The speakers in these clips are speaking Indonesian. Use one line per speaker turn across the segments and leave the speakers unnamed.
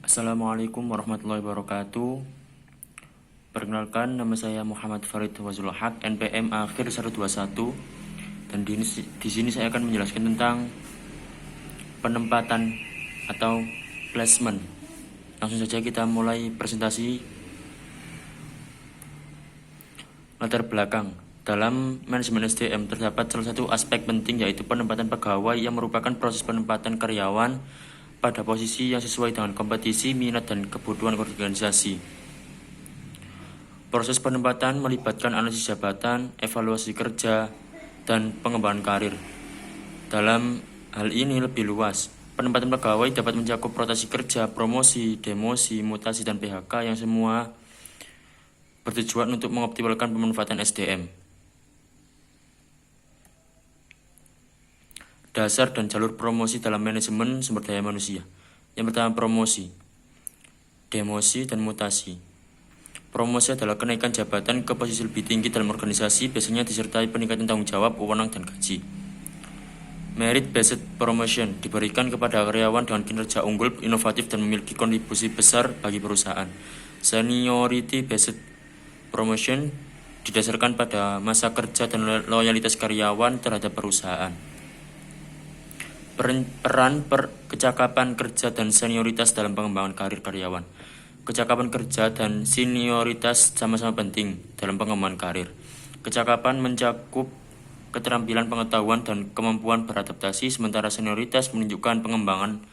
Assalamualaikum warahmatullahi wabarakatuh. Perkenalkan, nama saya Muhammad Farid Wazul Haq, NPM akhir 121. Dan di sini saya akan menjelaskan tentang penempatan atau placement. Langsung saja kita mulai presentasi. Latar belakang. Dalam manajemen SDM terdapat salah satu aspek penting, yaitu penempatan pegawai, yang merupakan proses penempatan karyawan pada posisi yang sesuai dengan kompetisi, minat, dan kebutuhan organisasi. Proses penempatan melibatkan analisis jabatan, evaluasi kerja, dan pengembangan karir. Dalam hal ini lebih luas, penempatan pegawai dapat mencakup rotasi kerja, promosi, demosi, mutasi, dan PHK, yang semua bertujuan untuk mengoptimalkan pemanfaatan SDM. Dasar dan jalur promosi dalam manajemen sumber daya manusia. Yang pertama, promosi, demosi, dan mutasi. Promosi adalah kenaikan jabatan ke posisi lebih tinggi dalam organisasi, biasanya disertai peningkatan tanggung jawab, wewenang, dan gaji. Merit-based promotion diberikan kepada karyawan dengan kinerja unggul, inovatif, dan memiliki kontribusi besar bagi perusahaan. Seniority-based promotion didasarkan pada masa kerja dan loyalitas karyawan terhadap perusahaan. Peran kecakapan kerja dan senioritas dalam pengembangan karir karyawan. Kecakapan kerja dan senioritas sama-sama penting dalam pengembangan karir. Kecakapan mencakup keterampilan, pengetahuan, dan kemampuan beradaptasi, sementara senioritas menunjukkan pengembangan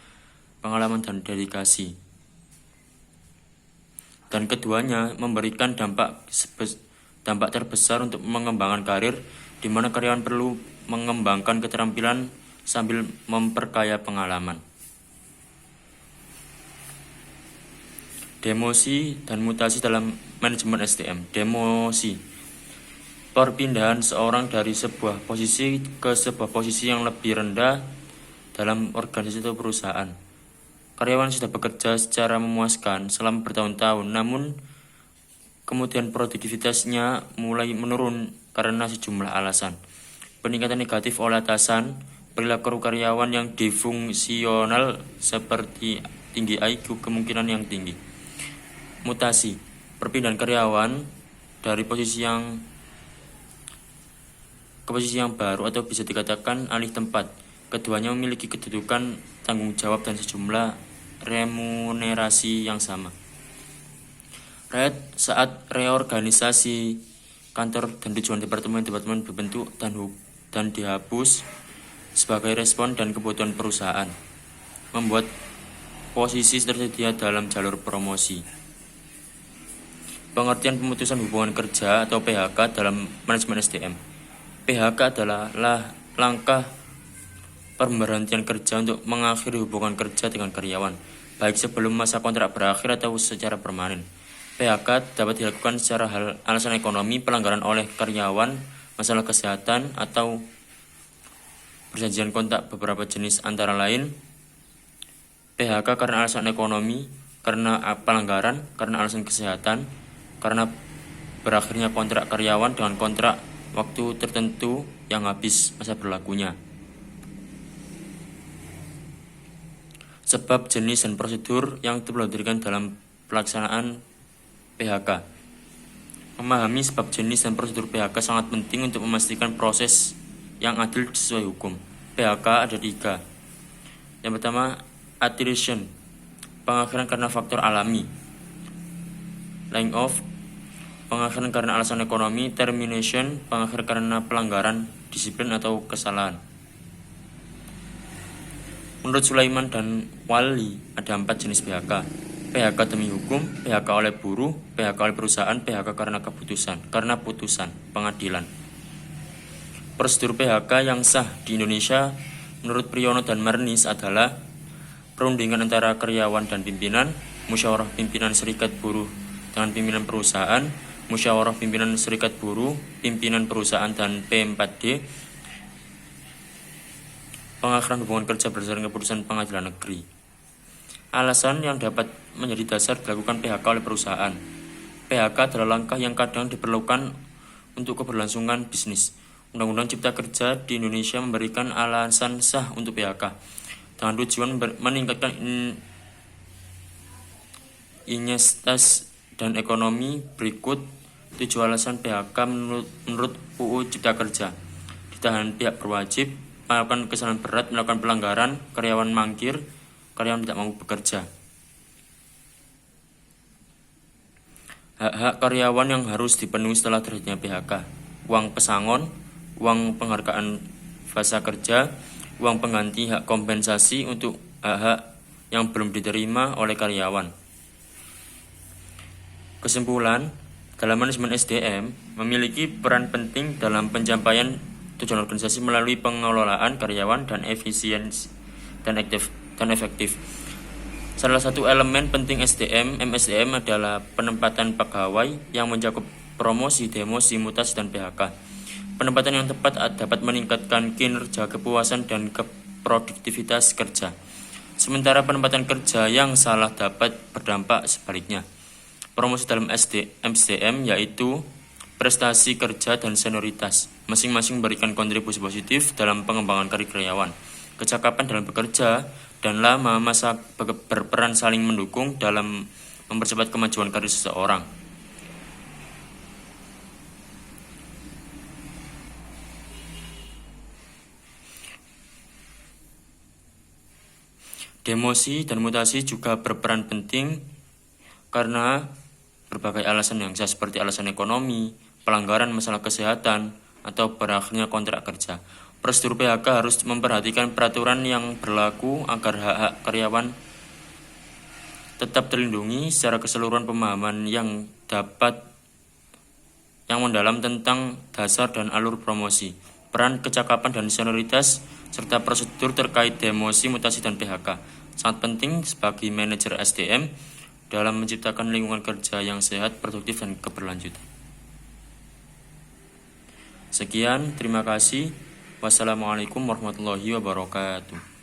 pengalaman dan dedikasi. Dan keduanya memberikan dampak terbesar untuk mengembangkan karir, di mana karyawan perlu mengembangkan keterampilan sambil memperkaya pengalaman. Demosi dan mutasi dalam manajemen SDM. Demosi, perpindahan seorang dari sebuah posisi ke sebuah posisi yang lebih rendah dalam organisasi atau perusahaan. Karyawan sudah bekerja secara memuaskan selama bertahun-tahun, namun kemudian produktivitasnya mulai menurun karena sejumlah alasan. Peningkatan negatif oleh atasan, perilaku karyawan yang disfungsional seperti tinggi IQ, kemungkinan yang tinggi. Mutasi, perpindahan karyawan dari posisi yang ke posisi yang baru, atau bisa dikatakan alih tempat. Keduanya memiliki kedudukan, tanggung jawab, dan sejumlah remunerasi yang sama. Saat reorganisasi kantor dan tujuan departemen berbentuk dan dihapus sebagai respon dan kebutuhan perusahaan, membuat posisi tersedia dalam jalur promosi. Pengertian pemutusan hubungan kerja atau PHK dalam manajemen SDM. PHK adalah langkah pemberhentian kerja untuk mengakhiri hubungan kerja dengan karyawan, baik sebelum masa kontrak berakhir atau secara permanen. PHK dapat dilakukan secara alasan ekonomi, pelanggaran oleh karyawan, masalah kesehatan, atau perjanjian kontak beberapa jenis, antara lain PHK karena alasan ekonomi, karena pelanggaran, karena alasan kesehatan, karena berakhirnya kontrak karyawan dengan kontrak waktu tertentu yang habis masa berlakunya. Sebab, jenis, dan prosedur yang perlu diberikan dalam pelaksanaan PHK. Memahami sebab, jenis, dan prosedur PHK sangat penting untuk memastikan proses yang adil sesuai hukum. PHK ada 3. Yang pertama, attrition, pengakhiran karena faktor alami. Laying off, pengakhiran karena alasan ekonomi. Termination, pengakhiran karena pelanggaran disiplin atau kesalahan. Menurut Sulaiman dan Wali, ada 4 jenis PHK. PHK demi hukum, PHK oleh buruh, PHK oleh perusahaan, PHK karena putusan pengadilan. Prosedur PHK yang sah di Indonesia menurut Priyono dan Marnis adalah perundingan antara karyawan dan pimpinan, musyawarah pimpinan serikat buruh dengan pimpinan perusahaan, musyawarah pimpinan serikat buruh, pimpinan perusahaan, dan P4D, pengakhiran hubungan kerja berdasarkan keputusan pengadilan negeri. Alasan yang dapat menjadi dasar dilakukan PHK oleh perusahaan. PHK adalah langkah yang kadang diperlukan untuk keberlangsungan bisnis. Undang-Undang Cipta Kerja di Indonesia memberikan alasan sah untuk PHK dengan tujuan meningkatkan Iniestas dan ekonomi. Berikut 7 alasan PHK menurut UU Cipta Kerja. Ditahan pihak berwajib, melakukan kesalahan berat, melakukan pelanggaran, karyawan mangkir, karyawan tidak mau bekerja. Hak-hak karyawan yang harus dipenuhi setelah terjadinya PHK: uang pesangon, uang penghargaan fasa kerja, uang pengganti hak kompensasi untuk hak-hak yang belum diterima oleh karyawan. Kesimpulan, dalam manajemen SDM memiliki peran penting dalam pencapaian tujuan organisasi melalui pengelolaan karyawan dan efisiensi dan efektif. Salah satu elemen penting MSDM adalah penempatan pegawai yang mencakup promosi, demosi, mutasi, dan PHK. Penempatan yang tepat dapat meningkatkan kinerja, kepuasan, dan produktivitas kerja. Sementara penempatan kerja yang salah dapat berdampak sebaliknya. Promosi dalam MSDM yaitu prestasi kerja dan senioritas. Masing-masing memberikan kontribusi positif dalam pengembangan karir karyawan. Kecakapan dalam bekerja dan lama masa berperan saling mendukung dalam mempercepat kemajuan karir seseorang. Demosi dan mutasi juga berperan penting karena berbagai alasan yang sah seperti alasan ekonomi, pelanggaran masalah kesehatan, atau berakhirnya kontrak kerja. Prosedur PHK harus memperhatikan peraturan yang berlaku agar hak-hak karyawan tetap terlindungi. Secara keseluruhan, pemahaman yang mendalam tentang dasar dan alur promosi, peran, kecakapan, dan senioritas, serta prosedur terkait demosi, mutasi, dan PHK sangat penting sebagai manajer SDM dalam menciptakan lingkungan kerja yang sehat, produktif, dan keberlanjutan. Sekian, terima kasih. Wassalamualaikum warahmatullahi wabarakatuh.